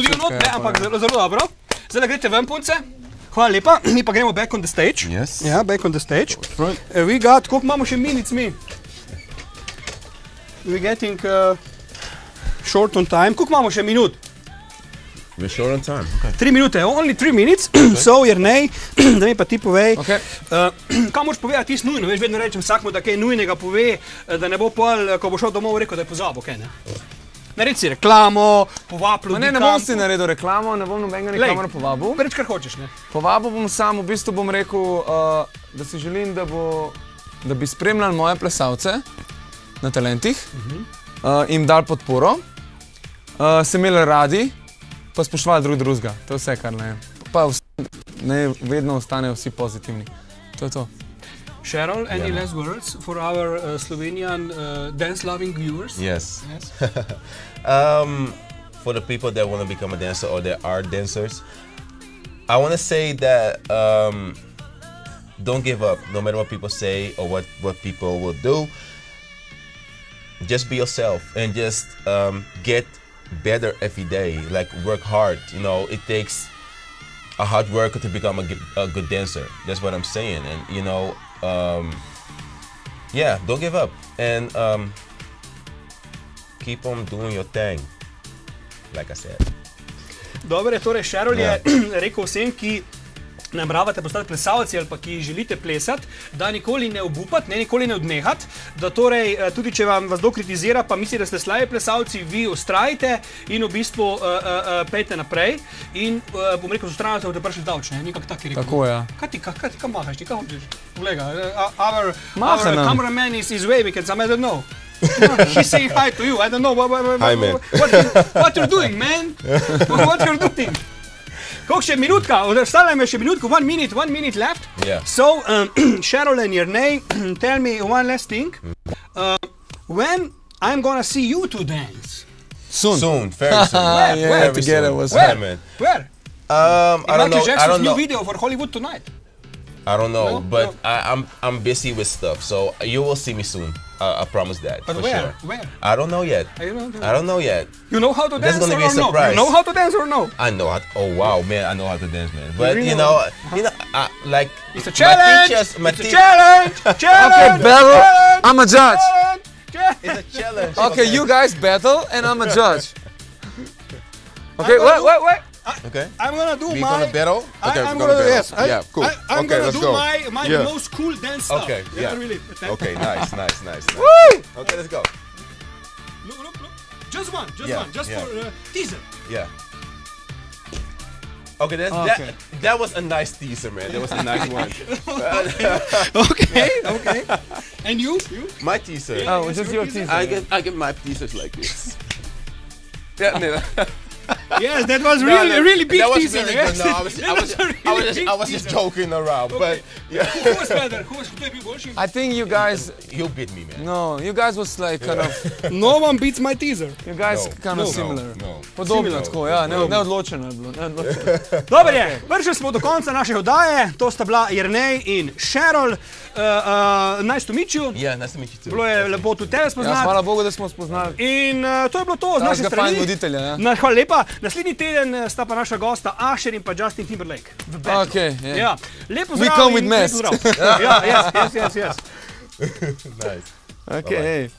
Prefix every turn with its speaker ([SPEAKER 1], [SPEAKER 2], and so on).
[SPEAKER 1] studio not, ne, ampak zelo dobro. Zdaj greste ven, punce. Hvala lepa, mi pa gremo back on the stage.
[SPEAKER 2] Yes.
[SPEAKER 1] Ja, back on the stage. We got, koliko imamo še minutes mi? We're getting short on time. Koliko imamo še minut?
[SPEAKER 2] We're short on time, okay.
[SPEAKER 1] 3 minute, only 3 minutes. So, Jernej, da mi pa ti povej, kaj moraš povedati tisto nujno? Veš, vedno rečem vsakmu, da kaj nujnega pove, da ne bo pol, ko bo šel domov, rekel, da je pozabil, kaj ne? Naredi si reklamo, povab ljudi.
[SPEAKER 3] Ne bom si naredil reklamo, ne bom nobenega nikamor povabil.
[SPEAKER 1] Reč, kar hočeš, ne?
[SPEAKER 3] Povabil bom sam, v bistvu bom rekel, da si želim, da bi spremljali moje plesalce na talentih, jim dali podporo, se imeli radi, pa spoštovali drugega. To je vse, kar ne. Pa vedno ostanejo vsi pozitivni. To je to.
[SPEAKER 1] Cheryl, any last words for our Slovenian dance-loving viewers?
[SPEAKER 2] Yes. For the people that want to become a dancer or that are dancers, I want to say that don't give up, no matter what people say or what people will do. Just be yourself and just get better every day. Like, work hard. You know, it takes a hard worker to become a good dancer. That's what I'm saying. And you know, yeah, don't give up and keep on doing your thing, like I said.
[SPEAKER 1] Dobre, torej Cheryl je rekel vsem, ki nameravate postati plesalci ali pa ki želite plesati, da nikoli ne obupati, nikoli ne odnehati, da torej tudi če vas kdo kritizira, pa misli, da ste slabi plesalci, vi ustrajite in v bistvu pejte naprej in bom rekel, z ustrajate, boste prišli davč, ne? Nikak tak je rekel.
[SPEAKER 3] Tako, ja.
[SPEAKER 1] Kaj ti mahaš, ti kaj hočeš? Pogleda, our cameraman is waving at some, I don't know. He's saying hi to you, I don't know.
[SPEAKER 2] Hi, man.
[SPEAKER 1] What you're doing, man? What you're doing? Koliko še minutka? Ostala je še minutko, 1 minute left.
[SPEAKER 2] Yeah.
[SPEAKER 1] So, Cheryl and Jernej, tell me one last thing. When I'm gonna see you two dance?
[SPEAKER 2] Soon, very soon.
[SPEAKER 3] Yeah, together was
[SPEAKER 2] man.
[SPEAKER 1] Where?
[SPEAKER 2] I don't know.
[SPEAKER 1] I don't know. New video for Hollywood Tonight.
[SPEAKER 2] I don't know,
[SPEAKER 1] No,
[SPEAKER 2] but
[SPEAKER 1] no.
[SPEAKER 2] I'm busy with stuff, so you will see me soon. I promise that.
[SPEAKER 1] But
[SPEAKER 2] for
[SPEAKER 1] where?
[SPEAKER 2] Sure.
[SPEAKER 1] Where?
[SPEAKER 2] I don't know yet.
[SPEAKER 1] I
[SPEAKER 2] don't know yet.
[SPEAKER 1] You know how to
[SPEAKER 2] That's
[SPEAKER 1] dance
[SPEAKER 2] gonna
[SPEAKER 1] or
[SPEAKER 2] be a
[SPEAKER 1] no?
[SPEAKER 2] surprise.
[SPEAKER 1] You know how to dance or no?
[SPEAKER 2] I know how. Oh wow, man! I know how to dance, man. But
[SPEAKER 1] really
[SPEAKER 2] you know, like
[SPEAKER 1] it's a challenge.
[SPEAKER 2] It's
[SPEAKER 1] a challenge.
[SPEAKER 3] Okay, battle. I'm a judge.
[SPEAKER 2] It's a challenge.
[SPEAKER 3] Okay, you guys battle and I'm a judge. Okay, wait.
[SPEAKER 2] Okay.
[SPEAKER 1] I'm gonna do
[SPEAKER 4] We're gonna battle? Okay,
[SPEAKER 1] I'm
[SPEAKER 4] we're gonna battle.
[SPEAKER 1] Yes,
[SPEAKER 4] Yeah, cool.
[SPEAKER 1] I'm
[SPEAKER 4] Okay,
[SPEAKER 1] gonna
[SPEAKER 4] let's
[SPEAKER 1] do
[SPEAKER 4] go.
[SPEAKER 1] my
[SPEAKER 4] Yeah.
[SPEAKER 1] most cool dance stuff.
[SPEAKER 2] Okay, yeah.
[SPEAKER 1] Really.
[SPEAKER 2] Okay, nice.
[SPEAKER 3] Woo!
[SPEAKER 2] Okay, let's go.
[SPEAKER 1] Look. Just one.
[SPEAKER 2] Yeah,
[SPEAKER 1] Just
[SPEAKER 2] yeah.
[SPEAKER 1] for teaser.
[SPEAKER 2] Yeah. Okay, that was a nice teaser, man. That was a nice one.
[SPEAKER 1] Okay. And you?
[SPEAKER 2] My teaser.
[SPEAKER 1] Yeah.
[SPEAKER 3] Oh, just your teaser.
[SPEAKER 2] I get my teasers like this.
[SPEAKER 3] Yeah, no.
[SPEAKER 1] Yes, that was really big
[SPEAKER 2] that was
[SPEAKER 1] teaser.
[SPEAKER 2] really
[SPEAKER 1] Yes.
[SPEAKER 2] good. No, I was just joking around, but yeah.
[SPEAKER 1] Who was better? Who je bil boljši?
[SPEAKER 3] I think you guys,
[SPEAKER 2] You beat me, man.
[SPEAKER 3] no, you guys was like kind of,
[SPEAKER 1] No one beats my teaser.
[SPEAKER 3] you guys
[SPEAKER 2] No,
[SPEAKER 3] kind of
[SPEAKER 2] no,
[SPEAKER 3] similar.
[SPEAKER 2] no.
[SPEAKER 3] Podobno tako, ja, neodločeno je bilo.
[SPEAKER 1] Dobro je, prišli smo do konca naše oddaje. To sta bila Jernej in Cheryl. Nice to meet you.
[SPEAKER 2] Yeah, nice to meet you too.
[SPEAKER 1] Bilo je lepo tudi tebe
[SPEAKER 3] Ja,
[SPEAKER 1] spoznati.
[SPEAKER 3] hvala Bogu, da smo spoznali
[SPEAKER 1] In to je bilo to z naše
[SPEAKER 3] takega fajn
[SPEAKER 1] strani.
[SPEAKER 3] voditelja, ja.
[SPEAKER 1] Hvala lepa. Naslednji teden sta pa naša gosta Asher in pa Justin Timberlake. The Battle.
[SPEAKER 3] Okay, yeah.
[SPEAKER 1] Ja. Lepo
[SPEAKER 3] We
[SPEAKER 1] zdrav
[SPEAKER 3] come
[SPEAKER 1] in
[SPEAKER 3] with
[SPEAKER 1] lep
[SPEAKER 3] masks.
[SPEAKER 1] pozdrav. Ja, yes.
[SPEAKER 2] Nice.
[SPEAKER 3] Okay, hey.